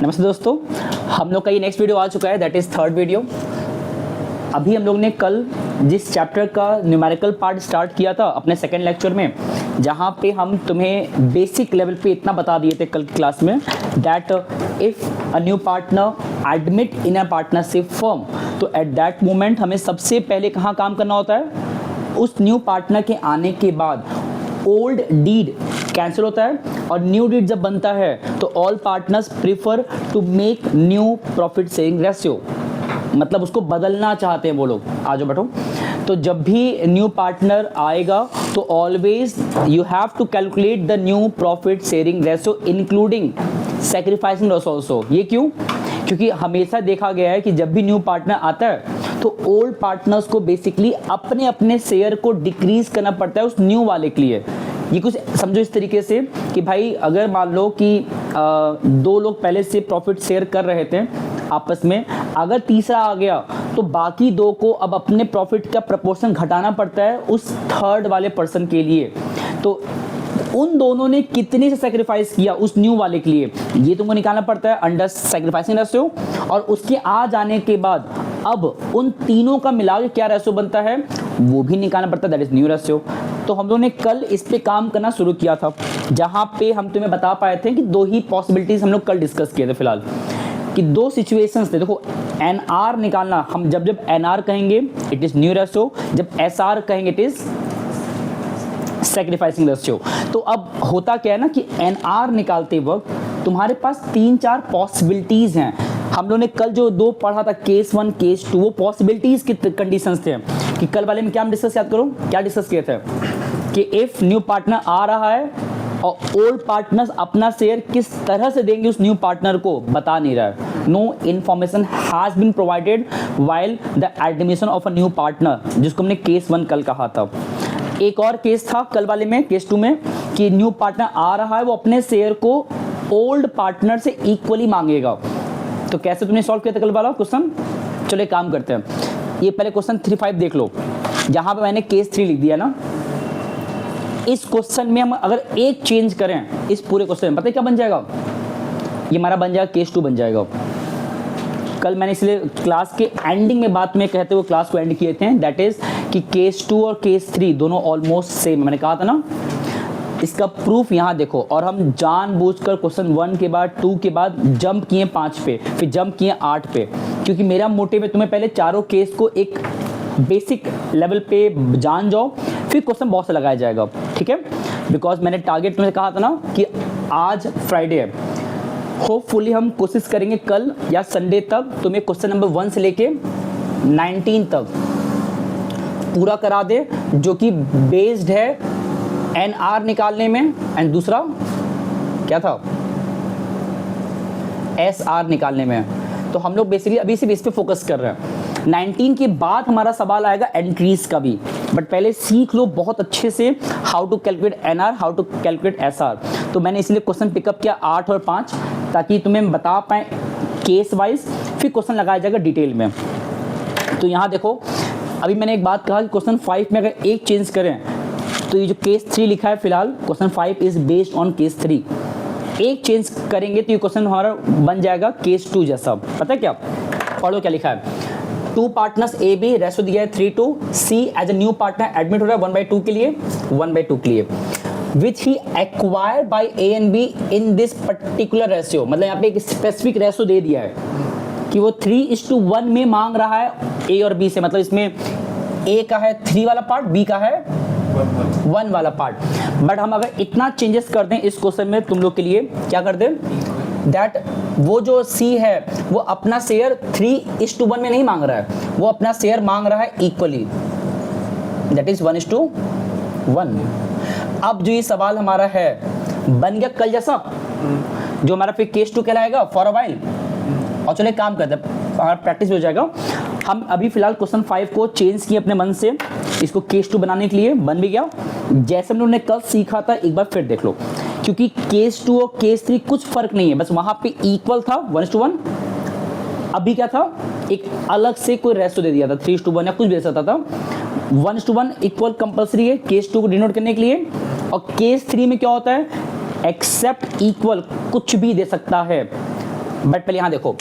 नमस्ते दोस्तों, हम लोग का ये नेक्स्ट वीडियो आ चुका है, दैट इज़ थर्ड वीडियो। अभी हम लोग ने कल जिस चैप्टर का न्यूमेरिकल पार्ट स्टार्ट किया था अपने सेकेंड लेक्चर में, जहाँ पे हम तुम्हें बेसिक लेवल पे इतना बता दिए थे कल की क्लास में that if a new partner admit in a partnership firm, तो एट दैट मोमेंट हमें सबसे पहले कहाँ काम करना होता है, उस न्यू पार्टनर के आने के बाद ओल्ड डीड कैंसिल होता है और न्यू डीड जब बनता है तो all partners prefer to make new profit sharing ratio, मतलब उसको बदलना चाहते हैं वो लोग। आ जाओ बैठो। तो जब भी न्यू पार्टनर आएगा तो always you have to calculate the new profit sharing ratio including sacrificing loss also. ये क्यों? क्योंकि हमेशा देखा गया है कि जब भी न्यू पार्टनर आता है तो ओल्ड पार्टनर्स को बेसिकली अपने अपने शेयर को डिक्रीज करना पड़ता है उस न्यू वाले के लिए। ये कुछ समझो इस तरीके से कि भाई अगर मान लो कि दो लोग पहले से प्रॉफिट शेयर कर रहे थे आपस में, अगर तीसरा आ गया तो बाकी दो को अब अपने प्रॉफिट का प्रपोर्शन घटाना पड़ता है उस थर्ड वाले पर्सन के लिए। तो उन दोनों ने कितने से सेक्रीफाइस किया उस न्यू वाले के लिए, ये तुमको निकालना पड़ता है अंडर सेक्रीफाइसिंग रेशियो। और उसके आ जाने के बाद अब उन तीनों का मिला के क्या रेशियो बनता है वो भी निकालना पड़ता है, दैट इज न्यू रेशियो। तो हम लोगों ने कल इस पे काम करना शुरू किया था, जहाँ पे हम तुम्हें बता पाए थे कि दो ही पॉसिबिलिटीज हम लोग कल डिस्कस किए थे फिलहाल, कि दो सिचुएशंस थे। देखो एन आर निकालना, हम जब जब एन आर कहेंगे इट इज न्यू रेशियो, जब एस आर कहेंगे इट इज सेक्रीफाइसिंग रेशियो। तो अब होता क्या है ना कि एन आर निकालते वक्त तुम्हारे पास 3-4 पॉसिबिलिटीज हैं। हम लोगों ने कल जो दो पढ़ा था केस 1 केस 2, वो पॉसिबिलिटीज के कंडीशंस थे कि कल वाले में क्या हम डिस्कस याद करो, क्या डिस्कस किए थे कि इफ न्यू पार्टनर आ रहा है और ओल्ड पार्टनर्स अपना शेयर किस तरह से देंगे उस न्यू पार्टनर को बता नहीं रहा है, no information has been provided while the admission of a new partner, जिसको हमने केस 1 कल कहा था। एक और केस था कल वाले में केस 2 में कि न्यू पार्टनर आ रहा है, वो अपने शेयर को ओल्ड पार्टनर से इक्वली मांगेगा। तो कैसे तुमने सॉल्व किया था कल वाला क्वेश्चन? चलो एक काम करते हैं, ये पहले क्वेश्चन 3-5 देख लो, जहां पे मैंने केस 3 लिख दिया ना। इस क्वेश्चन में हम अगर एक चेंज करें इस पूरे क्वेश्चन में, पता है क्या बन जाएगा? ये हमारा बन जाएगा केस 2 बन जाएगा। कल मैंने इसलिए क्लास के एंडिंग में बात में कहते हुए क्लास को एंड किए थे, दैट इज कि केस 2 और केस 3 दोनों ऑलमोस्ट सेम। मैंने कहा था ना, इसका प्रूफ यहाँ देखो। और हम जानबूझकर क्वेश्चन 1 के बाद 2 के बाद जंप किए 5 पे, फिर जंप किए 8 पे, क्योंकि मेरा मोटिव है तुम्हें पहले चारों केस को एक बेसिक लेवल पे जान जाओ, फिर क्वेश्चन बहुत से लगाया जाएगा, ठीक है? बिकॉज मैंने टारगेट तुम्हें कहा था ना कि आज फ्राइडे है, होपफुली हम कोशिश करेंगे कल या संडे तक तुम्हें क्वेश्चन नंबर 1 से लेके 19 तक पूरा करा दे, जो कि बेस्ड है एन आर निकालने में, एंड दूसरा क्या था, एस आर निकालने में। तो हम लोग बेसिकली अभी सिर्फ इस पे फोकस कर रहे हैं। 19 के बाद हमारा सवाल आएगा एंट्रीज का भी, बट पहले सीख लो बहुत अच्छे से how to calculate N R, how to calculate S R. तो मैंने इसलिए क्वेश्चन पिकअप किया 8 और 5, ताकि तुम्हें बता पाए केस वाइज, फिर क्वेश्चन लगाया जाएगा डिटेल में। तो यहाँ देखो, अभी मैंने एक बात कहा कि क्वेश्चन 5 में अगर एक चेंज करें तो ये जो केस 3 लिखा है फिलहाल, question 5 is based on case 3, एक चेंज करेंगे तो ये क्वेश्चन हमारा बन जाएगा केस 2 जैसा। पता है क्या? पढ़ो क्या लिखा है। 2 पार्टनर्स ए बी, रेशो दिया है 3:2, C as a new partner admit हो रहा है 1/2 के लिए, 1/2 के लिए, which he acquire by A and B in this particular ratio. मतलब यहाँ पे एक स्पेसिफिक रेशो दे दिया है कि वो 3:1 में मांग रहा है ए और बी से, मतलब इसमें ए का है 3 वाला पार्ट, बी का है 1 वाला पार्ट। बट हम अगर इतना चेंजेस कर दें इस क्वेश्चन में तुम लोग के लिए, क्या कर दें दैट वो जो सी है वो अपना शेयर 3:1 में नहीं मांग रहा है, वो अपना शेयर मांग रहा है इक्वली, दैट इज 1:1। अब जो ये सवाल हमारा है बन गया कल जैसा, जो हमारा फिर केस 2 कहलाएगा फॉर अ व्हाइल। और चलो एक काम करते हैं, हमारा प्रैक्टिस हो जाएगा। हम अभी फिलहाल क्वेश्चन 5 को चेंज किए अपने मन से, इसको केस 2 बनाने के लिए बन भी गया। जैसे हम लोगों ने कल सीखा था एक बार फिर देख लो, क्योंकि केस 2 और केस 3 कुछ फर्क नहीं है, बस वहां पे इक्वल था 1:1। अभी क्या था, एक अलग से कोई रेशो दे दिया था 3:1 या कुछ भी दे सकता था। 1:1 इक्वल कंपल्सरी है केस 2 को डिनोट करने के लिए, और केस 3 में क्या होता है एक्सेप्ट इक्वल कुछ भी दे सकता है। बट पहले यहाँ देखो,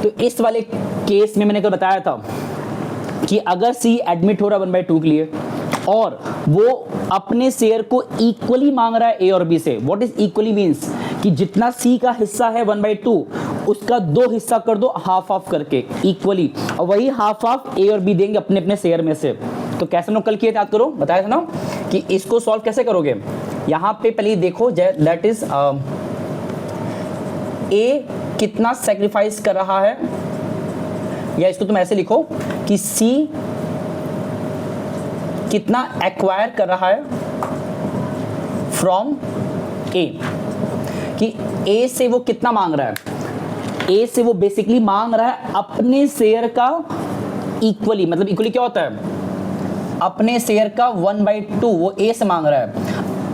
तो इस वाले केस में मैंने कल बताया था कि अगर सी एडमिट हो रहा है 1/2 के लिए और वो अपने शेयर को इक्वली मांग रहा है ए और बी से। व्हाट इज इक्वली मींस कि जितना सी का हिस्सा है 1/2 उसका 2 हिस्सा कर दो हाफ हाफ करके इक्वली, और वही हाफ हाफ ए और बी देंगे अपने अपने शेयर में से। तो कैसे लोग कल किए याद करो, बताया था ना कि इसको सॉल्व कैसे करोगे। यहाँ पे पहले देखो दैट इज ए कितना सेक्रीफाइस कर रहा है, या इसको तुम ऐसे लिखो कि सी कितना एक्वायर कर रहा है फ्रॉम ए, कि ए से वो कितना मांग रहा है। ए से वो बेसिकली मांग रहा है अपने शेयर का इक्वली, मतलब इक्वली क्या होता है, अपने शेयर का 1/2 वो ए से मांग रहा है,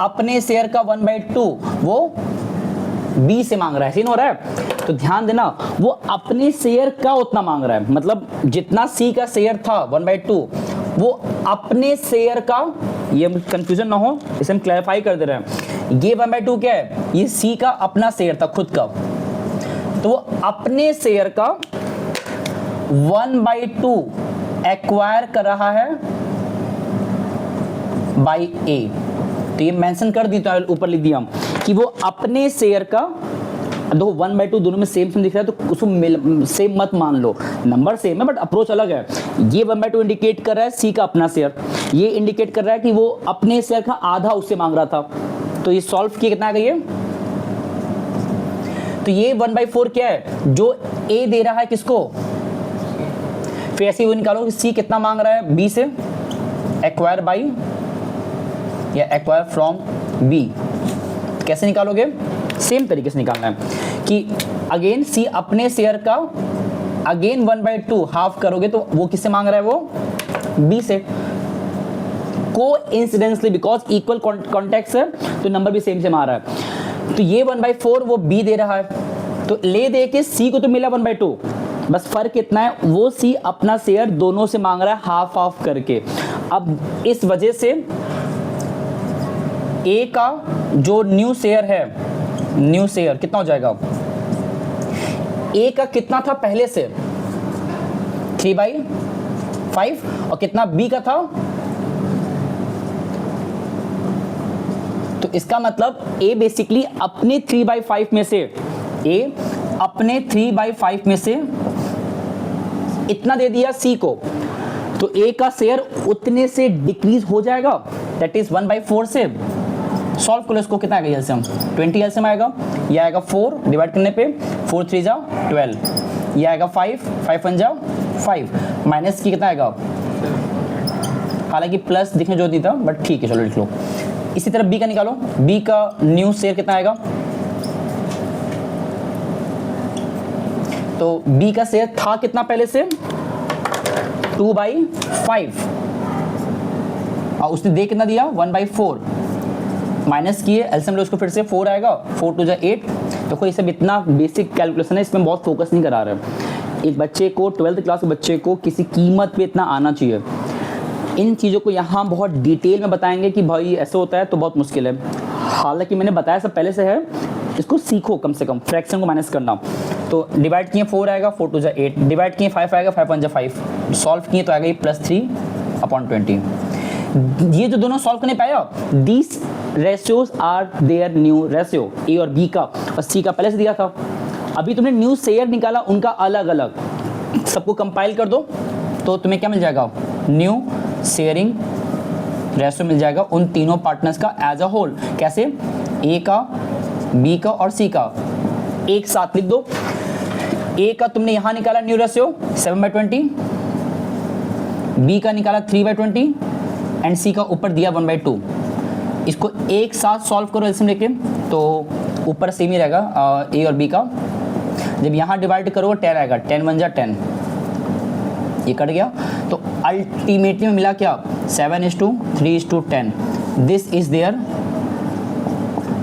अपने शेयर का 1/2 वो बी से मांग रहा है। सीन हो रहा है? तो ध्यान देना, वो अपने शेयर का उतना मांग रहा है, मतलब जितना सी का शेयर था 1/2 वो अपने शेयर का, ये कंफ्यूजन ना हो इसे हम क्लैरिफाई कर दे रहे हैं। ये 1/2 क्या है, ये सी का अपना शेयर था खुद का, तो वो अपने शेयर का 1/2 एक्वायर कर रहा है बाई ए। तो ये मेंशन कर दी, तो ऊपर लिख दिया कि वो अपने शेयर का, दो 1/2 दोनों में सेम दिख रहा है तो उसको सेम मत मान लो, नंबर सेम है बट अप्रोच अलग है। ये 1/2 इंडिकेट कर रहा है सी का अपना शेयर, ये इंडिकेट कर रहा है कि वो अपने शेयर का आधा उससे मांग रहा था। तो ये सॉल्व किए कितना आ गई है, तो ये 1/4 क्या है जो ए दे रहा है किसको, फिर ऐसे ही वो निकालो कि सी कितना मांग रहा है बी से, एक्वायर बाई या एक्वायर फ्रॉम बी। कैसे निकालोगे, सेम तरीके से निकालना है कि अगेन सी अपने शेयर का अगेन 1/2 हाफ करोगे तो वो किससे मांग रहा है, वो बी से। कोइंसिडेंटली बिकॉज इक्वल कॉन्टेक्स्ट है तो नंबर भी सेम से मार रहा है। तो ये 1/4 वो बी दे रहा है, तो ले दे के सी को तो मिला 1/2, बस फर्क कितना है, वो सी अपना शेयर दोनों से मांग रहा है हाफ हाफ करके। अब इस वजह से ए का जो न्यू शेयर है, न्यू शेयर कितना हो जाएगा, ए का कितना था पहले से 3/5 और कितना बी का था, तो इसका मतलब ए बेसिकली अपने 3/5 में से, ए अपने 3/5 में से इतना दे दिया सी को, तो ए का शेयर उतने से डिक्रीज हो जाएगा, दैट इज 1/4 से। सॉल्व करो इसको, कितना आएगा एलसीएम, 20 एलसीएम आएगा, ये आएगा 4 डिवाइड करने पे 4 3 जा 12, ये आएगा 5 5 1 जा 5, माइनस की कितना आएगा, हालांकि प्लस दिखने जो नहीं था बट ठीक है चलो लिख लो। इसी तरह बी का निकालो, बी का न्यू शेयर कितना आएगा, तो बी का शेयर था कितना पहले से 2/5 और उसने दे कितना दिया 1/4, माइनस किए एलसीएम लो उसको फिर से 4 आएगा, 4 2 जा 8। तो कोई सब इतना बेसिक कैलकुलेशन है, इसमें बहुत फोकस नहीं करा रहे। एक बच्चे को 12th क्लास के बच्चे को किसी कीमत पे इतना आना चाहिए। इन चीज़ों को यहाँ बहुत डिटेल में बताएंगे कि भाई ऐसे होता है तो बहुत मुश्किल है, हालांकि मैंने बताया सब पहले से है, इसको सीखो कम से कम फ्रैक्शन को मैनेज करना। तो डिवाइड किए 4 आएगा, 4 2 जा 8, डिवाइड किए 5 आएगा, 5 1 जा 5, सॉल्व किए तो आएगा ये +3/20। ये जो दोनों सॉल्व करने पाया, these ratios are their new ratio, A और बी का और सी का पहले से दिया था। अभी तुमने न्यू शेयर निकाला उनका अलग अलग, सबको कंपाइल कर दो तो तुम्हें क्या मिल जाएगा, न्यू शेयरिंग रेशियो मिल जाएगा उन तीनों पार्टनर्स का एज अ होल। कैसे, ए का, बी का और सी का एक साथ लिख दो। ए का तुमने यहां निकाला न्यू रेशियो 7/20, बी का निकाला 3/20 एंड सी का ऊपर दिया 1/2। इसको एक साथ सॉल्व करो एलसीएम लेके, तो ऊपर सेम ही रहेगा ए और बी का। जब यहाँ डिवाइड करो 10 आएगा, 10 1 जा 10, ये कट गया। तो अल्टीमेटली में मिला क्या, 7:3:10। This is their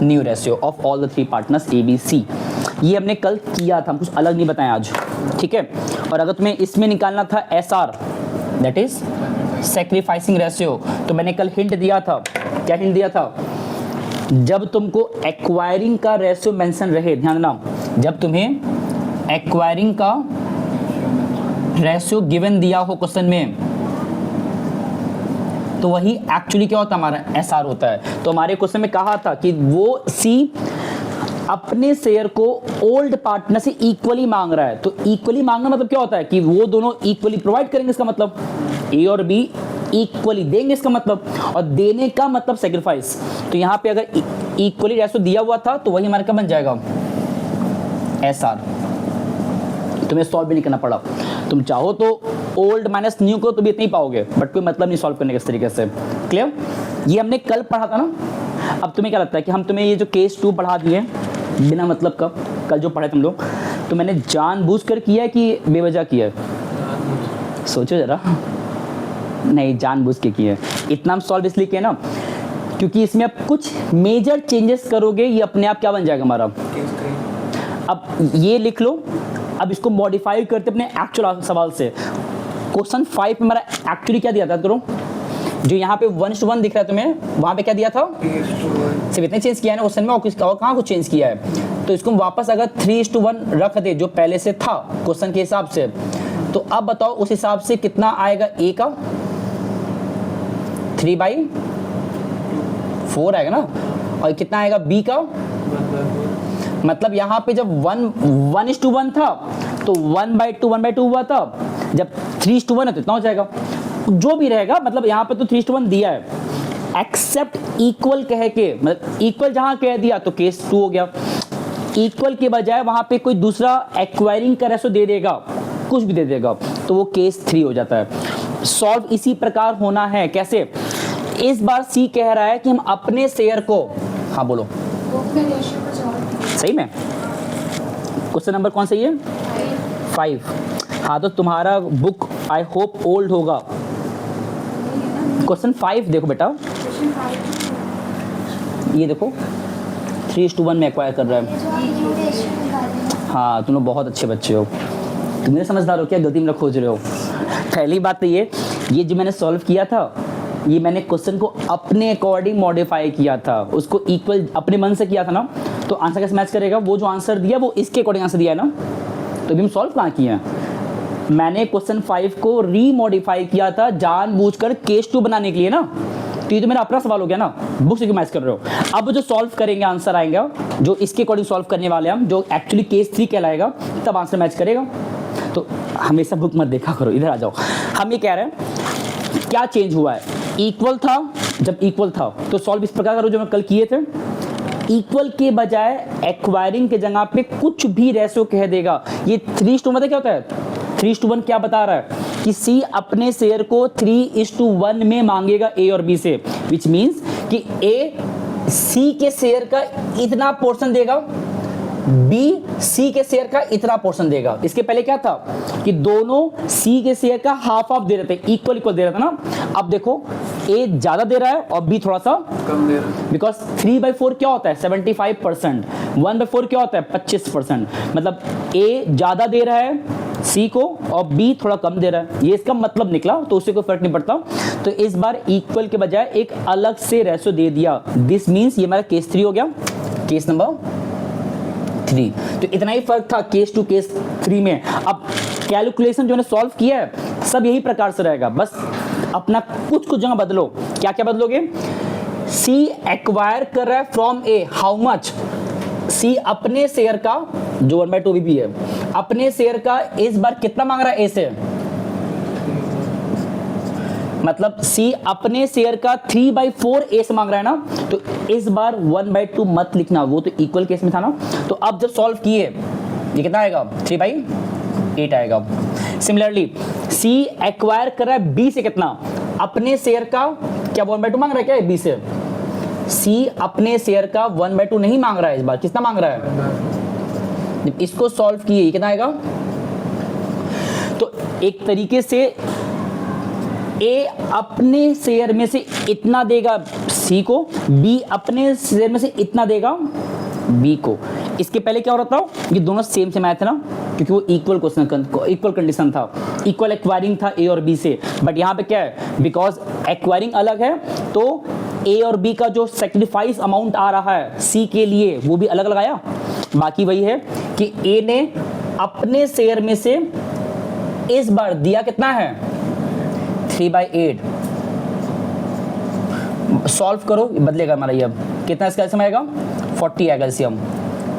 new ratio of all the 3 partners A B C. ये हमने कल किया था, हम कुछ अलग नहीं बताया आज, ठीक है। और अगर तुम्हें इसमें निकालना था S R, that is sacrificing ratio, तो मैंने कल हिंट दिया था। क्या हिंट दिया था, जब तुमको एक्वायरिंग का रेशियो मेंशन रहे, ध्यान देना, जब तुम्हें एक्वायरिंग का रेशियो गिवन दिया हो क्वेश्चन में, तो वही एक्चुअली क्या होता है, हमारा एसआर होता है। तो हमारे क्वेश्चन में कहा था कि वो सी अपने शेयर को ओल्ड पार्टनर से इक्वली मांग रहा है। तो इक्वली मांगना मतलब क्या होता है कि वो दोनों इक्वली प्रोवाइड करेंगे, इसका मतलब ए और बी इक्वली देंगे, इसका मतलब, और देने का मतलब सेक्रीफाइस। तो यहाँ पे अगर इक्वली रेशियो दिया हुआ था तो वही हमारे का बन जाएगा एसआर। तुम्हें सॉल्व भी नहीं करना पड़ा, तुम चाहो तो ओल्ड माइनस न्यू को तो भी इतना ही पाओगे, बट कोई मतलब नहीं सॉल्व करने के इस तरीके से। क्लियर? ये हमने कल पढ़ा था ना। अब तुम्हें क्या लगता है कि हम तुम्हें ये जो केस 2 पढ़ा दिए बिना मतलब का, कल जो पढ़े तुम लोग, तो मैंने जानबूझकर किया है कि बेवजह किया है? सोचो जरा। नहीं, जानबूझ के किया है। इतना हम सॉल्व इसलिए किया ना क्योंकि इसमें आप कुछ मेजर चेंजेस करोगे, ये अपने आप क्या बन जाएगा हमारा। अब ये लिख लो, अब इसको मॉडिफाई करते अपने एक्चुअल सवाल से। क्वेश्चन 5 में हमारा एक्चुअली क्या दिया था करो, जो यहाँ पे 1:1 दिख रहा है तुम्हें, वहाँ पे क्या दिया था, सिर्फ इतने चेंज किया है ना क्वेश्चन में, और कहाँ कुछ चेंज किया है। तो इसको वापस अगर 3:1 रख दे जो पहले से था क्वेश्चन के हिसाब से, तो अब बताओ उस हिसाब से कितना आएगा, ए का 3/4 आएगा ना, और कितना आएगा बी का, मतलब यहाँ पे जब 1:1 था तो 1/2 हुआ था, जब 3:1 है तो इतना हो जाएगा। जो भी रहेगा, मतलब यहाँ पे तो 3:1 दिया है, एक्सेप्ट इक्वल कह के, मतलब इक्वल जहाँ कह दिया तो केस 2 हो गया। इक्वल के बजाय वहाँ पे कोई दूसरा एक्वायरिंग का रेशो दे देगा, कुछ भी दे देगा, तो वो केस 3 हो जाता है। सॉल्व इसी प्रकार होना है। कैसे? इस बार सी कह रहा है कि हम अपने शेयर को, हाँ बोलो, सही में क्वेश्चन नंबर कौन सही है, 5। हाँ तो तुम्हारा बुक आई होप ओल्ड होगा। क्वेश्चन 5 देखो बेटा, ये देखो 3:1 में एक्वायर कर रहा है। हाँ तुम लोग बहुत अच्छे बच्चे हो, तुम मेरे समझदार हो क्या, गलती में खोज रहे हो। पहली बात तो ये जो मैंने सॉल्व किया था, ये मैंने क्वेश्चन को अपने अकॉर्डिंग मॉडिफाई किया था, उसको इक्वल अपने मन से किया था ना, तो आंसर कैसे मैच करेगा। वो जो आंसर दिया वो इसके अकॉर्डिंग आंसर दिया है ना, तो अभी हम सॉल्व कहाँ किए हैं। मैंने क्वेश्चन 5 को रीमॉडिफाई किया था जानबूझकर केस 2 बनाने के लिए ना, तो ये तो मेरा अपना सवाल हो गया ना, बुक से क्यों मैच कर रहे हो। अब जो सॉल्व करेंगे आंसर आएगा जो इसके अकॉर्डिंग सॉल्व करने वाले हम, जो एक्चुअली केस 3 कहलाएगा, तब आंसर मैच करेगा। तो हमेशा बुक मत देखा करो, इधर आ जाओ। हम ये कह रहे हैं क्या चेंज हुआ है, इक्वल था, जब इक्वल था तो सॉल्व इस प्रकार करो जो मैं कल किए थे। इक्वल के बजाय एक्वायरिंग के जगह पे कुछ भी रेशियो कह देगा। ये 3:1 क्या होता है, 3:1 क्या बता रहा है कि सी अपने शेयर को 3:1 में मांगेगा ए और बी से, विच मीन्स कि ए सी के शेयर का इतना पोर्शन देगा, बी सी के शेयर का इतना पोर्शन देगा। इसके पहले क्या था कि दोनों सी के शेयर का हाफ दे रहे थे, इक्वल दे रहा था ना। अब देखो ए ज्यादा दे रहा है और बी थोड़ा सा कम दे रहा है, बिकॉज 3/4 क्या होता है 75%, 1/4 क्या होता है 25%, मतलब ए ज्यादा दे रहा है सी को और बी थोड़ा कम दे रहा है, ये इसका मतलब निकला। तो उससे कोई फर्क नहीं पड़ता। तो इस बार इक्वल के बजाय एक अलग से रेशो दे दिया, दिस मीन्स ये हमारा केस 3 हो गया, केस नंबर 3। तो इतना ही फर्क था केस 2 केस 3 में। अब कैलकुलेशन जो मैंने सॉल्व किया है सब यही प्रकार से रहेगा, बस अपना कुछ जगह बदलो। क्या क्या बदलोगे, सी एक्वायर कर रहा है फ्रॉम ए, हाउ मच, सी अपने शेयर का जो 1/2 भी है, अपने शेयर का इस बार कितना मांग रहा है ए से, मतलब सी अपने शेयर का 3/4 ए से मांग रहा है ना, तो इस बार 1/2 मत लिखना, वो तो इक्वल केस में था ना। तो अब जब सॉल्व किए ये कितना आएगा 3/8 आएगा। सिमिलरली सी एक्वायर कर रहा है बी से कितना, अपने शेयर का क्या 1/2 मांग रहा है क्या बी से, सी अपने शेयर का 1/2 नहीं मांग रहा है, इस बार कितना मांग रहा है। जब इसको सॉल्व किए कितना आएगा, तो एक तरीके से ए अपने शेयर में से इतना देगा सी को, बी अपने शेयर में से इतना देगा बी को। इसके पहले क्या हो रहा था, ये दोनों सेम से मैथ है ना, क्योंकि वो इक्वल क्वेश्चन इक्वल कंडीशन था, इक्वल एक्वायरिंग था ए और बी से। बट यहाँ पे क्या है, बिकॉज एक्वायरिंग अलग है तो ए और बी का जो सेक्रीफाइस अमाउंट आ रहा है सी के लिए वो भी अलग अलग आया। बाकी वही है कि ए ने अपने शेयर में से इस बार दिया कितना है 3/8। सॉल्व करो, बदलेगा हमारा ये। अब कितना इसका एल्सियम आएगा 40 आएगा एल्सियम।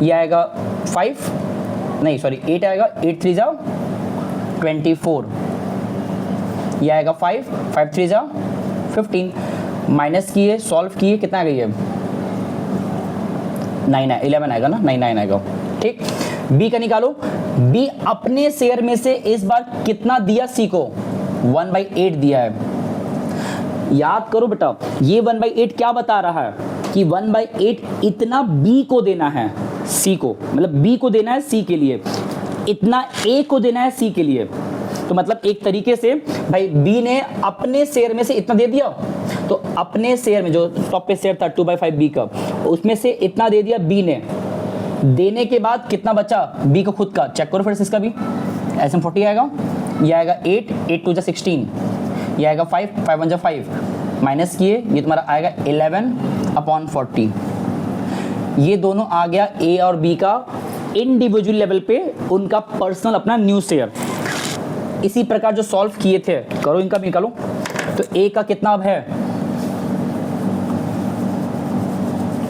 ये आएगा 5 नहीं सॉरी 8 आएगा, 8 3 जा 24। ये आएगा 5 5 3 जा 15। माइनस किए, सॉल्व किए, कितना आएगा ये 9 11 आएगा ना, 9 आएगा। ठीक, बी का निकालो। बी अपने शेयर में से इस बार कितना दिया सी को 1/8 दिया है। याद करो बेटा, ये 1/8 क्या बता रहा है कि 1/8 इतना बी को देना है सी को, मतलब बी को देना है सी के लिए, इतना ए को देना है सी के लिए। तो मतलब एक तरीके से भाई बी ने अपने शेयर में से इतना दे दिया, तो अपने शेयर में जो टॉप पे शेयर था 2/5 बी का, उसमें से इतना दे दिया बी ने। देने के बाद कितना बचा बी को खुद का, चेक करो फिर से इसका भी। एल्सियम 40 आएगा, ये आएगा 8 8 2 जा 16, ये आएगा 5 5 1 जा 5, माइनस किए ये तुम्हारा आएगा 11/40। ये दोनों आ गया ए और बी का इंडिविजुअल लेवल पे उनका पर्सनल अपना न्यू शेयर। इसी प्रकार जो सॉल्व किए थे करो, इनका भी निकालो। तो ए का कितना अब है,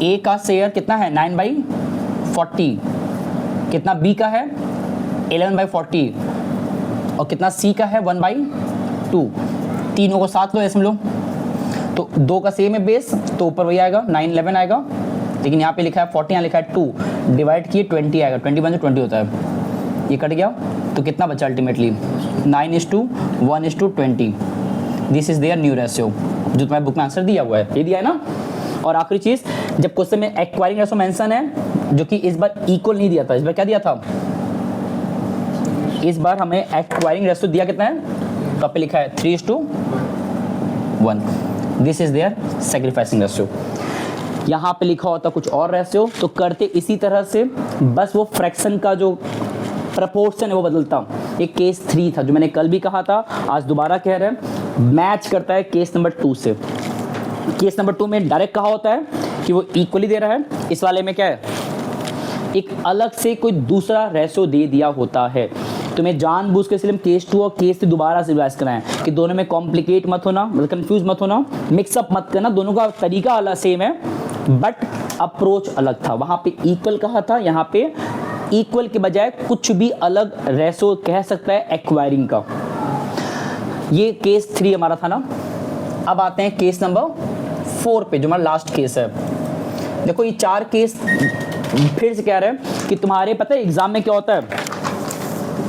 ए का शेयर कितना है 9/40, कितना बी का है 11/40 और कितना सी का है 1/2। तीनों को साथ लो ऐसे में लो, तो 2 का सेम है बेस, तो ऊपर वही आएगा 9 11 आएगा, लेकिन यहाँ पे लिखा है 40, यहाँ लिखा है 2, डिवाइड किए 20 आएगा, 20 बन 20 होता है, ये कट गया। तो कितना बचा ultimately 9:1:20। This is their new ratio, जो तुम्हारे बुक में आंसर दिया हुआ है, ये दिया है ना। और आखिरी चीज, जब क्वेश्चन में एक्वायरिंग रेशियो मेंशन है, जो कि इस बार इक्वल नहीं दिया था, इस बार क्या दिया था, इस बार हमें एक्वायरिंग रेशियो दिया कितना है, तो पे लिखा है 3:1। This is their sacrificing ratio. यहाँ पे लिखा होता कुछ और रेशियो, तो करते इसी तरह से, बस वो फ्रैक्शन का जो प्रपोर्शन है वो बदलता। ये केस 3 था जो मैंने कल भी कहा था, आज दोबारा कह रहे हैं, मैच करता है केस नंबर 2 से। केस नंबर 2 में डायरेक्ट कहा होता है कि वो इक्वली दे रहा है, इस वाले में क्या है, एक अलग से कोई दूसरा रेशियो दे दिया होता है। तो मैं जानबूझ के इसलिए केस 2 और केस 3 दोबारा से रिवाइज कराएं कि दोनों में कॉम्प्लिकेट मत होना, मतलब कंफ्यूज मत होना, मिक्सअप मत करना। दोनों का तरीका अलग सेम है बट अप्रोच अलग था। वहाँ पे इक्वल कहा था, यहाँ पे इक्वल के बजाय कुछ भी अलग रेशो कह सकता है एक्वायरिंग का। ये केस 3 हमारा था ना। अब आते हैं केस नंबर 4 पे, जो हमारा लास्ट केस है। देखो ये 4 केस फिर से कह रहे हैं कि तुम्हारे पता है एग्जाम में क्या होता है,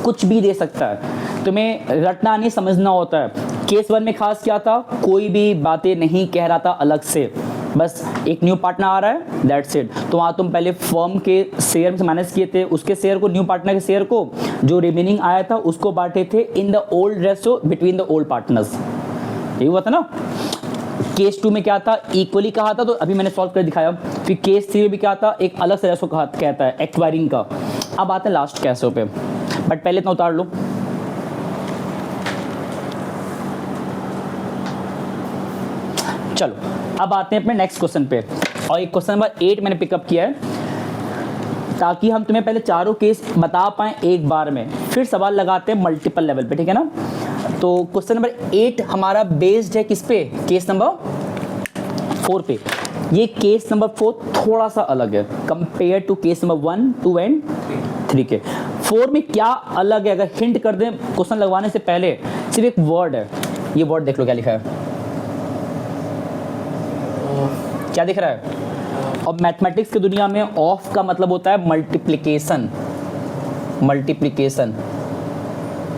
कुछ भी दे सकता है, तुम्हें रटना नहीं समझना होता है। केस 1 में खास क्या था, कोई भी बातें नहीं कह रहा था अलग से, बस एक न्यू पार्टनर आ रहा है, दैट्स इट। तो वहाँ तुम पहले फर्म के शेयर से माइनस किए थे, उसके शेयर को, न्यू पार्टनर के शेयर को, जो रिमेनिंग आया था उसको बांटे थे in the old ratio between the old partners. यही हुआ था ना। केस 2 में क्या था, इक्वली कहा था, तो अभी मैंने सॉल्व कर दिखाया। फिर केस 3 में भी क्या था, एक अलग से रेशो कहता है एक्वायरिंग का। अब आते हैं लास्ट केसों पे, बट पहले इतना उतार लो। चलो अब आते हैं अपने नेक्स्ट क्वेश्चन पे, और एक क्वेश्चन नंबर 8 मैंने पिकअप किया है ताकि हम तुम्हें पहले चारों केस बता पाएं एक बार में, फिर सवाल लगाते हैं मल्टीपल लेवल पे, ठीक है ना। तो क्वेश्चन नंबर 8 हमारा बेस्ड है किस पे, केस नंबर 4 पे। ये केस नंबर 4 थोड़ा सा अलग है compare to case number 1, 2 and 3 के। 4 में क्या अलग है, अगर हिंट कर दें क्वेश्चन लगवाने से पहले, सिर्फ एक वर्ड है, ये वर्ड देख लो क्या लिखा है, क्या दिख रहा है। और मैथमेटिक्स की दुनिया में ऑफ का मतलब होता है मल्टीप्लिकेशन, मल्टीप्लिकेशन,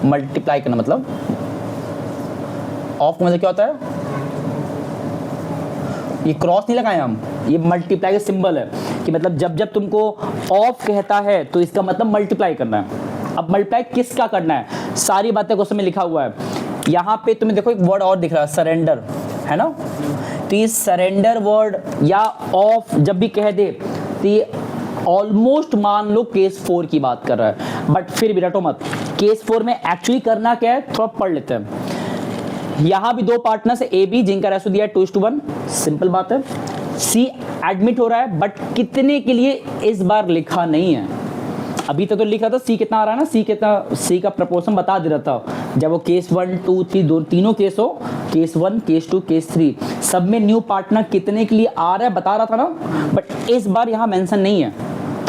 मल्टीप्लाई करना, मतलब ऑफ का मतलब क्या होता है, ये क्रॉस नहीं लगाए हम, ये मल्टीप्लाई का सिंबल है कि मतलब जब जब तुमको ऑफ कहता है तो इसका मतलब मल्टीप्लाई करना है। अब मल्टीप्लाई किसका करना है, सारी बातें क्वेश्चन में लिखा हुआ है। यहाँ पे तुम्हें देखो एक वर्ड और दिख रहा है, सरेंडर, है ना। तो ये सरेंडर वर्ड या ऑफ जब भी कह दे तो ये ऑलमोस्ट मान लो केस 4 की बात कर रहा है, बट फिर भी रटो मत। केस 4 में एक्चुअली करना क्या है, थोड़ा पढ़ लेते हैं। यहाँ भी 2 पार्टनर्स है, ए बी, जिनका रेशो दिया है 2:1, सिंपल बात है। सी एडमिट हो रहा है, बट कितने के लिए इस बार लिखा नहीं है, अभी तक तो लिख रहा था सी कितना आ रहा है ना, सी कितना, सी का प्रपोर्शन बता दे रहा था। जब वो केस 1 2 3 तीनों केस हो, केस 1 केस 2 केस 3, सब में न्यू पार्टनर कितने के लिए आ रहा है बता रहा था ना, बट इस बार यहाँ मेंशन नहीं है।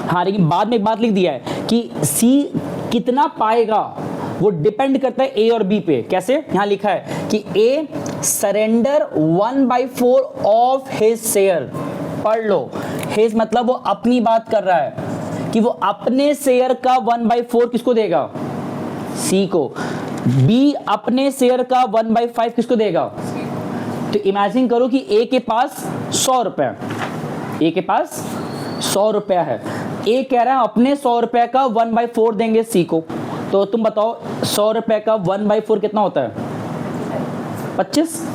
हाँ, लेकिन बाद में एक बात लिख दिया है कि सी कितना पाएगा वो डिपेंड करता है ए और बी पे। कैसे? यहाँ लिखा है कि ए सरेंडर 1/4 ऑफ हिज शेयर। पढ़ लो, हिज मतलब वो अपनी बात कर रहा है कि वो अपने शेयर का 1/4 किसको देगा? सी को। बी अपने शेयर का 1/5 किसको देगा? तो इमेजिन करो कि ए के पास 100 रुपए, ए के पास 100 रुपया है, ए कह रहा है अपने 100 रुपए का 1/4 देंगे सी को। तो तुम बताओ 100 रुपए का 1/4 कितना होता है? 25।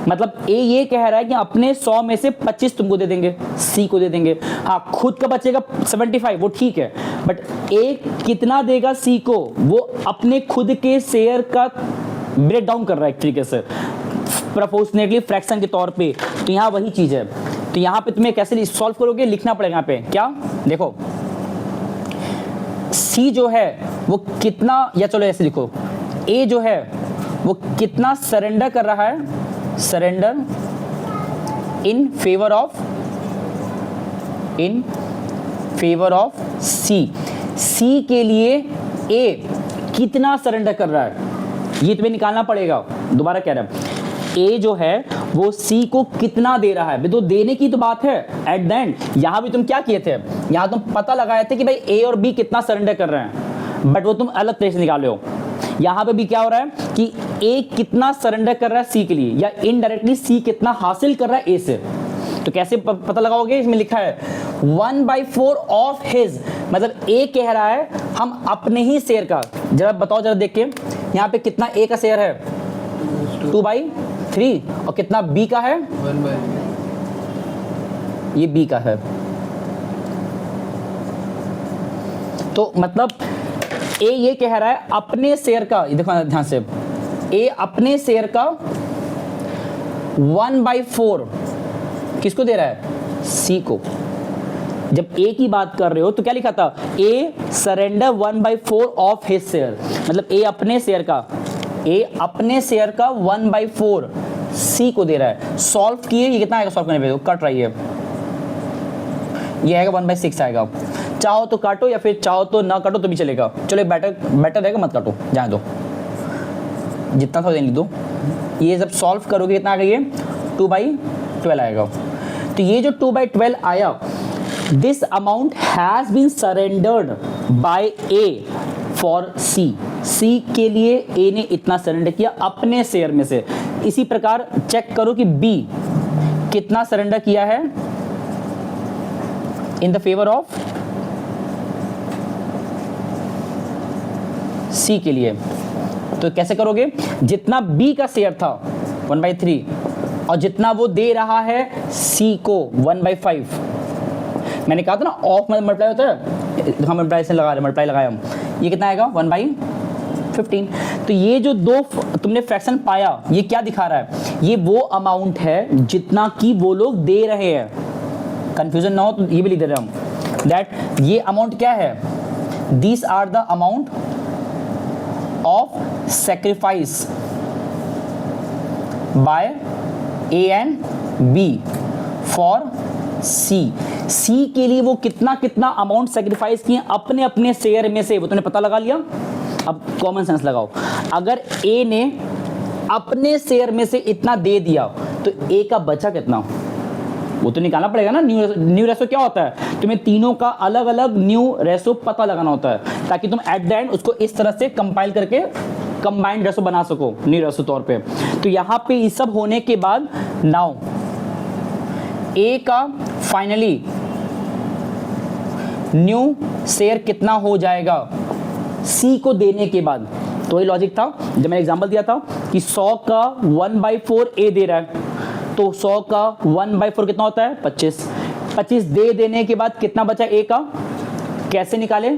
मतलब ए ये कह रहा है कि अपने 100 में से 25 तुमको दे देंगे, सी को दे देंगे। हाँ, खुद का बचेगा 75, वो ठीक है, बट ए कितना देगा सी को? वो अपने खुद के शेयर का ब्रेक डाउन कर रहा है एक तरीके से, प्रोपोर्शनेटली फ्रैक्शन के तौर पे। तो यहाँ वही चीज है। तो यहाँ पे तुम्हें कैसे सॉल्व करोगे? लिखना पड़ेगा यहाँ पे क्या, देखो सी जो है वो कितना, या चलो ऐसे लिखो, ए जो है वो कितना सरेंडर कर रहा है, surrender in favour of C. C के लिए ए कितना सरेंडर कर रहा है ये तुम्हें निकालना पड़ेगा। दोबारा कह रहा है, ए जो है वो सी को कितना दे रहा है, तो देने की तो बात है एट द एंड। यहां भी तुम क्या किए थे, यहां तुम पता लगाए थे कि भाई ए और बी कितना सरेंडर कर रहे हैं, बट वो तुम अलग तरीके से निकाले हो। यहां पे भी क्या हो रहा है कि ए कितना सरेंडर कर रहा है सी के लिए, या इनडायरेक्टली सी कितना हासिल कर रहा है ए से। तो कैसे पता लगाओगे? इसमें लिखा है 1/4 ऑफ हिज, मतलब ए कह रहा है हम अपने ही शेयर का। जरा बताओ, जरा देख के यहाँ पे कितना ए का शेयर है? 2/3। और कितना बी का है? 1/3। ये बी का है। तो मतलब ए ये कह रहा है अपने शेयर का, ये देखो ध्यान से, ए अपने शेयर का 1/4 किसको दे रहा है? सी को। जब ए की बात कर रहे हो तो क्या लिखा था? ए सरेंडर 1/4 ऑफ हिज शेयर, मतलब ए अपने शेयर का, ए अपने शेयर का 1/4 सी को दे रहा है। सॉल्व किए, ये कितना आएगा सॉल्व करने पे? कट रही है, ये आएगा 1/6 आएगा। चाहो तो काटो या फिर चाहो तो ना काटो तो भी चलेगा। चलो बेटर रहेगा, मत काटो, जाने दो, जितना था लिख दो। ये जब सॉल्व करोगे कितना आ गई है? 2/12 आएगा। तो ये जो 2/12 आया, this amount has been surrendered by A for C. C के लिए ए ने इतना सरेंडर किया अपने शेयर में से। इसी प्रकार चेक करो कि बी कितना सरेंडर किया है इन द फेवर ऑफ सी के लिए। तो कैसे करोगे? जितना बी का शेयर था 1/3 और जितना वो दे रहा है सी को 1/5, मैंने कहा था ना ऑफ मल्टीप्लाई होता है, हम मल्टीप्लाई लगाया हम, ये कितना आएगा? 1/15। तो ये जो दो तुमने फ्रैक्शन पाया, ये क्या दिखा रहा है? ये वो अमाउंट है जितना कि वो लोग दे रहे हैं। कंफ्यूजन ना हो तो ये भी लिख दे रहे हम, दैट ये अमाउंट क्या है? These are the amount of sacrifice by A and B for C. C के लिए वो कितना कितना अमाउंट सेक्रीफाइस किए अपने अपने शेयर में से, वो तुमने पता लगा लिया। अब कॉमन सेंस लगाओ, अगर ए ने अपने शेयर में से इतना दे दिया तो ए का बचा कितना, वो तो निकालना पड़ेगा ना। न्यू रेशो क्या होता है? तुम्हें तीनों का अलग अलग न्यू रेशो पता लगाना होता है, ताकि तुम एट द एंड उसको इस तरह से कंपाइल करके कंबाइंड रेशो बना सको न्यू रेशो तौर पे। तो यहाँ पे ये सब होने के बाद नाउ ए का फाइनली न्यू शेयर कितना हो जाएगा सी को देने के बाद। तो ये लॉजिक था जब मैंने एग्जांपल दिया था कि 100 का 1/4 ए दे रहा है, तो 100 का 1/4 कितना होता है? 25। 25 दे देने के बाद कितना बचा ए का? कैसे निकाले?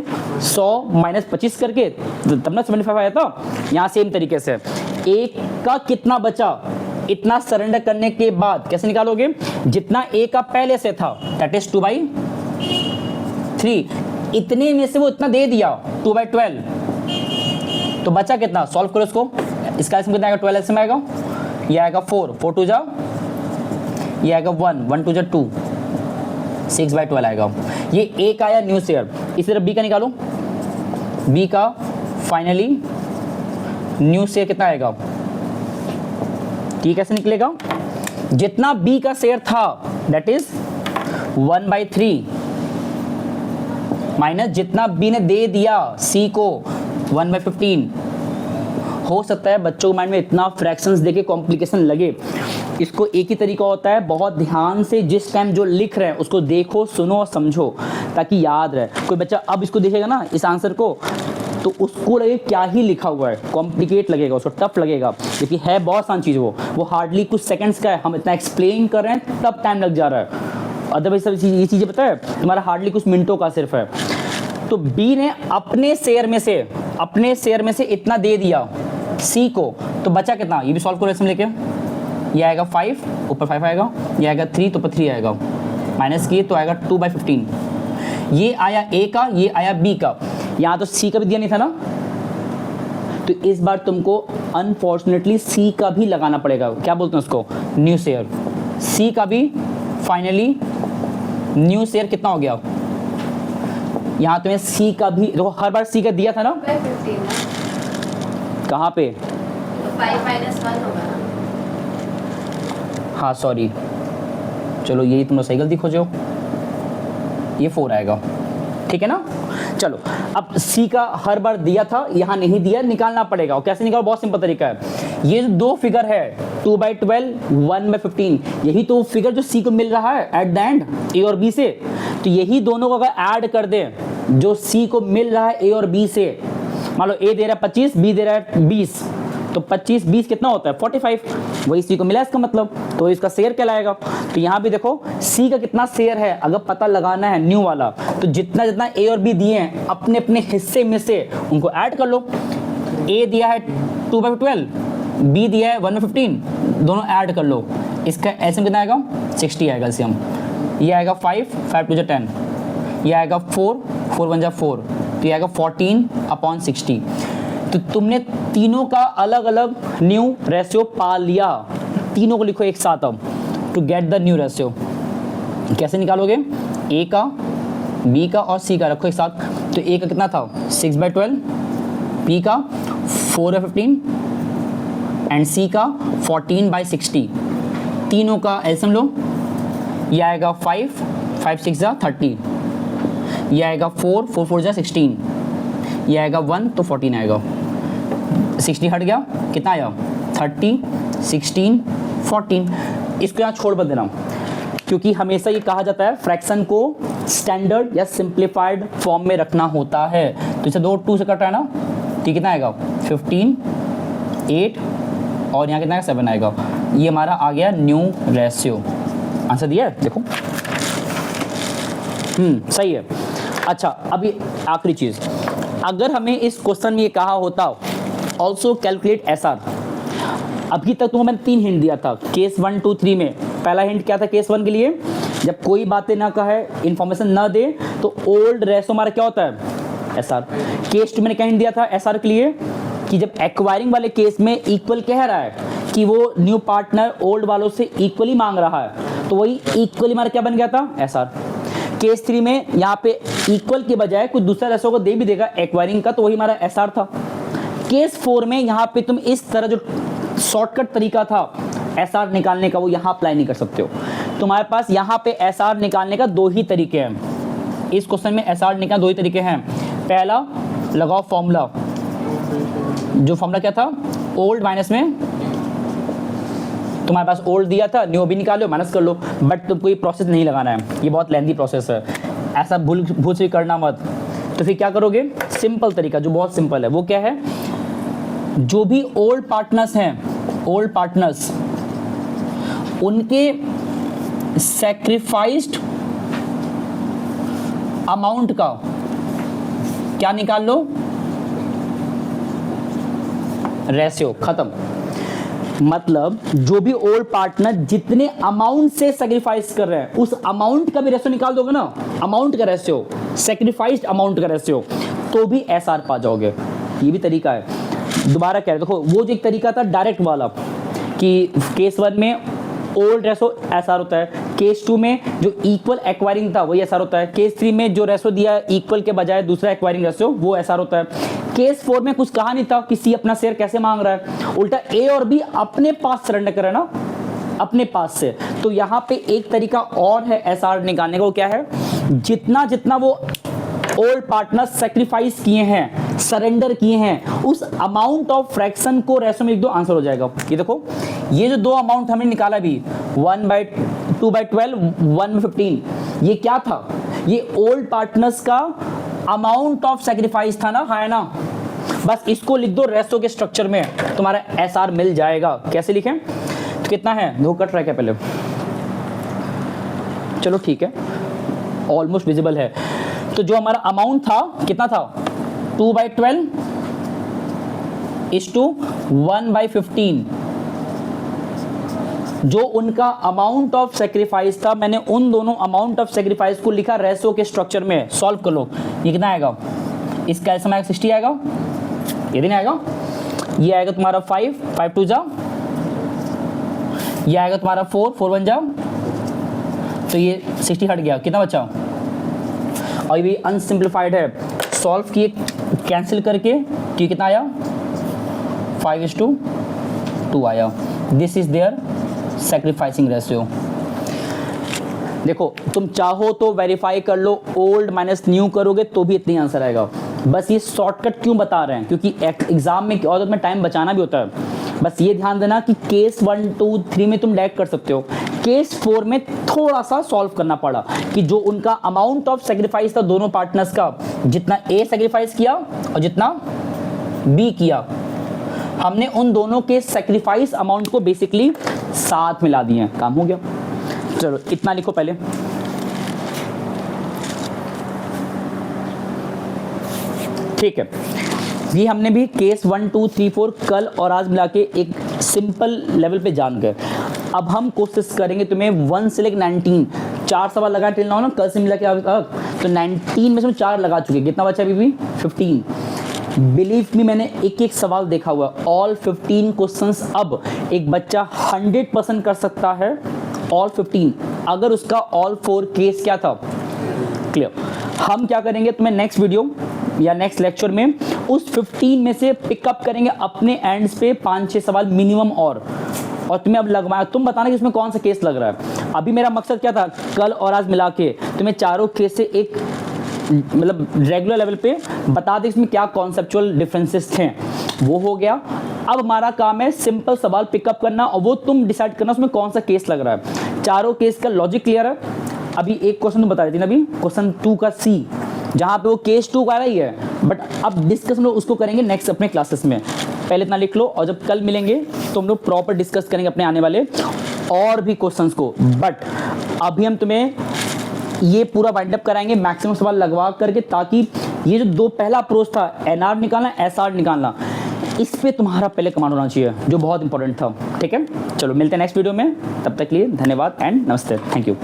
100 - 25 करके, तब ना 75 आया था। यहाँ सेम तरीके से ए का कितना बचा इतना सरेंडर करने के बाद कैसे निकालोगे? जितना ए का पहले से था, दैट इज 2/3। इतने में से वो इतना दे दिया 2/12, तो बचा कितना? सॉल्व करो इसको, इसका इसमें कितना आएगा? 12 एलसीएम आएगा, ये आएगा 4, 4 2 जा, ये आएगा 1, 1 2 जा 2, 6/12 आएगा। ये ए का आया न्यू शेयर। इसी तरह बी का निकालो, बी का फाइनली न्यू शेयर कितना आएगा? ठीक, कैसे निकलेगा? जितना बी का शेयर था दैट इज 1/3 माइनस जितना बी ने दे दिया सी को 1/15। हो सकता है बच्चों के माइंड में इतना फ्रैक्शंस देके कॉम्प्लिकेशन लगे, इसको एक ही तरीका होता है, बहुत ध्यान से जिस टाइम जो लिख रहे हैं उसको देखो, सुनो और समझो ताकि याद रहे। कोई बच्चा अब इसको देखेगा ना इस आंसर को, तो उसको लगे क्या ही लिखा हुआ है, कॉम्प्लिकेट लगेगा, उसको टफ लगेगा, क्योंकि है बहुत आसान चीज़, वो हार्डली कुछ सेकंड्स का है, हम इतना एक्सप्लेन कर रहे हैं तब टाइम लग जा रहा है। अदरवाइज सब ये चीज़ें पता है हमारा हार्डली कुछ मिनटों का सिर्फ है। तो बी ने अपने शेयर में से इतना दे दिया सी को, तो बचा कितना? ये भी सॉल्व करो इसमें लेके, ये आएगा 5, ऊपर 5 आएगा, ये आएगा 3, तो ऊपर 3 आएगा, माइनस किए तो आएगा 2/15। ये आया ए का, ये आया बी का, यहाँ तो सी का भी दिया नहीं था ना, तो इस बार तुमको अनफॉर्चुनेटली सी का भी लगाना पड़ेगा। क्या बोलते हैं उसको? New share. सी का भी फाइनली न्यू शेयर कितना हो गया? यहाँ तुम्हें सी का भी देखो, हर बार सी का दिया था ना, कहाँ पे? 5 - 1 होगा ना? हाँ सॉरी, चलो यही तुम लोग सही गलती खोजो, ये 4 आएगा, ठीक है ना। चलो अब सी का हर बार दिया था, यहाँ नहीं दिया, निकालना पड़ेगा। और कैसे निकालो? बहुत सिंपल तरीका है। ये जो दो फिगर है 2/12, 1/15, यही तो फिगर जो सी को मिल रहा है एट द एंड ए और बी से, तो यही दोनों को अगर ऐड कर दे जो सी को मिल रहा है ए और बी से, मान लो ए दे रहा है 25, बी दे रहा है 20, तो 25 20 कितना होता है? 45, वही सी को मिला इसका मतलब, तो इसका शेयर कहलाएगा। तो यहाँ भी देखो सी का कितना शेयर है अगर पता लगाना है न्यू वाला, तो जितना जितना ए और बी दिए हैं अपने अपने हिस्से में से उनको ऐड कर लो। ए दिया है 2/12, बी दिया है 1/15, दोनों ऐड कर लो, इसका एलसीएम कितना आएगा? 60 आएगा एलसीएम। ये आएगा 5, 5 2 10, ये आएगा 4, 4 1 4, तो ये आएगा 14/60। तो तुमने तीनों का अलग अलग न्यू रेशियो पा लिया, तीनों को लिखो एक साथ अब to get the new ratio. कैसे निकालोगे? ए का, बी का और सी का रखो एक साथ। तो ए का कितना था? 6/12, बी का 4/15 एंड सी का 14/60। तीनों का एलसीएम लो, ये आएगा 5, 5 6 जा 30, ये आएगा 4, 4 4 जा 16, ये आएगा 1 तो 14 आएगा। 60 हट गया, कितना आया? 30, 16, 14। इसको यहाँ छोड़ मत देना, क्योंकि हमेशा ये कहा जाता है फ्रैक्शन को स्टैंडर्ड या सिंप्लीफाइड फॉर्म में रखना होता है। तो इसे 2 से कट रहा है ना, तो कितना आएगा? 15, 8 और यहाँ कितना 7 आएगा। ये हमारा आ गया न्यू रेशियो। आंसर दिया है देखो, सही है। अच्छा, अभी आखिरी चीज़, अगर हमें इस क्वेश्चन में ये कहा होता ऑल्सो कैलकुलेट एसआर, अभी तक तो मैंने 3 हिंट दिया था केस 1 2 3 में। पहला हिंट क्या था केस 1 के लिए? जब कोई बातें ना कहे, इंफॉर्मेशन ना दे, तो ओल्ड रेशो हमारा क्या होता है? एसआर। केस 2 मैंने क्या हिंट दिया था एसआर के लिए? कि जब एक्वायरिंग वाले केस में इक्वल कह रहा है कि वो न्यू पार्टनर ओल्ड वालों से इक्वली मांग रहा है, तो वही इक्वली हमारा क्या बन गया था? एसआर। केस 3 में यहाँ पे इक्वल के बजाय कुछ दूसरा रेशो को दे भी देगा एक्वायरिंग का, तो वही हमारा एसआर था। केस 4 में यहाँ पे तुम इस तरह जो शॉर्टकट तरीका था एसआर निकालने का, वो यहाँ अप्लाई नहीं कर सकते हो। तुम्हारे पास यहाँ पे एसआर निकालने का 2 ही तरीके हैं। इस क्वेश्चन में एसआर निकालने 2 ही तरीके हैं। पहला, लगाओ फॉर्मूला। जो फॉर्मूला क्या था? ओल्ड माइनस में, तुम्हारे पास ओल्ड दिया था, न्यू भी निकालो, माइनस कर लो, बट तुमको ये प्रोसेस नहीं लगाना है, ये बहुत लेंथी प्रोसेस है, ऐसा भूल से करना मत। तो फिर क्या करोगे? सिंपल तरीका जो बहुत सिंपल है, वो क्या है? जो भी ओल्ड पार्टनर्स हैं, ओल्ड पार्टनर्स, उनके सैक्रिफाइस्ड अमाउंट का क्या निकाल लो? रेशियो। खत्म। मतलब जो भी ओल्ड पार्टनर जितने अमाउंट से सैक्रिफाइस कर रहे हैं, उस अमाउंट का भी रेशियो निकाल दोगे ना, अमाउंट का रेशियो, सेक्रीफाइस्ड अमाउंट का रेशियो, तो भी एसआर पा जाओगे। ये भी तरीका है। दोबारा कह रहे देखो, वो जो एक तरीका था डायरेक्ट वाला कि केस 1 में ओल्ड रेशो एसआर होता है, केस 2 में जो इक्वल एक्वायरिंग था वही एसआर होता है, केस 3 में जो रेशो दिया इक्वल के बजाय दूसरा एक्वायरिंग रेशो वो एसआर होता है, केस 4 में कुछ कहा नहीं था कि सी अपना शेयर कैसे मांग रहा है, उल्टा ए और बी अपने पास सरेंडर कर रहे हैं ना, अपने पास से। तो यहाँ पे एक तरीका और है एसआर निकालने का, वो क्या है, जितना जितना वो ओल्ड पार्टनर सेक्रीफाइस किए हैं, सरेंडर किए हैं, उस अमाउंट ऑफ फ्रैक्शन को रेशो में लिख दो, आंसर हो जाएगा। ये देखो, ये जो दो अमाउंट हमने निकाला भी 1/2/12 1/15, ये क्या था, ये ओल्ड पार्टनर्स का अमाउंट ऑफ सेक्रीफाइस था ना, है ना। बस इसको लिख दो रेशो के स्ट्रक्चर में, तुम्हारा एसआर मिल जाएगा। कैसे लिखें, तो कितना है, दो कट रहा है क्या पहले, चलो ठीक है, ऑलमोस्ट विजिबल है। तो जो हमारा अमाउंट था कितना था, 2/12 इज टू 1/15, जो उनका अमाउंट ऑफ सेक्रीफाइस था, मैंने उन दोनों अमाउंट ऑफ सेक्रीफाइस को लिखा रेशो के स्ट्रक्चर में। सॉल्व कर लो, ये कितना आएगा, इसका ऐसा आएगा 60 आएगा, ये दिन आएगा, ये आएगा तुम्हारा 5 5 2 जा, ये आएगा तुम्हारा 4 4 1 जा, तो ये 60 हट गया, कितना बचा, और ये भी अनसिंप्लीफाइड है, सॉल्व किए कैंसिल करके, तो ये कितना आया 5:2 आया। This is their sacrificing ratio. देखो, तुम चाहो तो वेरीफाई कर लो, ओल्ड माइनस न्यू करोगे तो भी इतनी आंसर आएगा। बस ये शॉर्टकट क्यों बता रहे हैं, क्योंकि एग्जाम में और में टाइम बचाना भी होता है। बस ये ध्यान देना कि केस 1 2 3 में तुम डायरेक्ट कर सकते हो, केस 4 में थोड़ा सा सॉल्व करना पड़ा कि जो उनका अमाउंट ऑफ सेक्रीफाइस था दोनों पार्टनर्स का, जितना ए सेक्रीफाइस किया और जितना बी किया, हमने उन दोनों के सेक्रीफाइस अमाउंट को बेसिकली साथ मिला दिए, काम हो गया। चलो इतना लिखो पहले। ठीक है, ये हमने भी केस 1 2 3 4 कल और आज मिला के एक सिंपल लेवल पे जान गए। अब हम कोशिश करेंगे तुम्हें 1 से लेकर 19 4 सवाल लगा टिल नाउ ना, कल से मिला के अब तक तो 19 में से 4 लगा चुके, कितना बचा अभी भी 15। बिलीव मी, मैंने एक एक सवाल देखा हुआ, ऑल 15 क्वेश्चंस अब एक बच्चा 100% कर सकता है, ऑल 15, अगर उसका ऑल 4 केस क्या था क्लियर। हम क्या करेंगे, तुम्हें नेक्स्ट वीडियो या नेक्स्ट लेक्चर में उस 15 में से पिकअप करेंगे अपने एंड्स पे 5-6 सवाल मिनिमम, और तुम्हें अब लगवाया, तुम बताना कि इसमें कौन सा केस लग रहा है। अभी मेरा मकसद क्या था, कल और आज मिला के तुम्हें चारों केस से एक मतलब रेगुलर लेवल पे बता दे इसमें क्या कॉन्सेप्चुअल डिफरेंसेस थे, वो हो गया। अब हमारा काम है सिंपल सवाल पिकअप करना, और वो तुम डिसाइड करना उसमें कौन सा केस लग रहा है। चारों केस का लॉजिक क्लियर है। अभी एक क्वेश्चन तुम बता रही थी ना, अभी क्वेश्चन 2 का सी, जहाँ पे वो केस 2 का रही है, बट अब डिस्कस हम लोग उसको करेंगे नेक्स्ट अपने क्लासेस में। पहले इतना लिख लो, और जब कल मिलेंगे तो हम लोग प्रॉपर डिस्कस करेंगे अपने आने वाले और भी क्वेश्चंस को। बट अभी हम तुम्हें ये पूरा वाइंड अप कराएंगे मैक्सिमम सवाल लगवा करके, ताकि ये जो दो पहला अप्रोच था एनआर निकालना एसआर निकालना, इस पे तुम्हारा पहले कमांड होना चाहिए, जो बहुत इंपॉर्टेंट था। ठीक है, चलो मिलते हैं नेक्स्ट वीडियो में, तब तक के लिए धन्यवाद एंड नमस्ते, थैंक यू।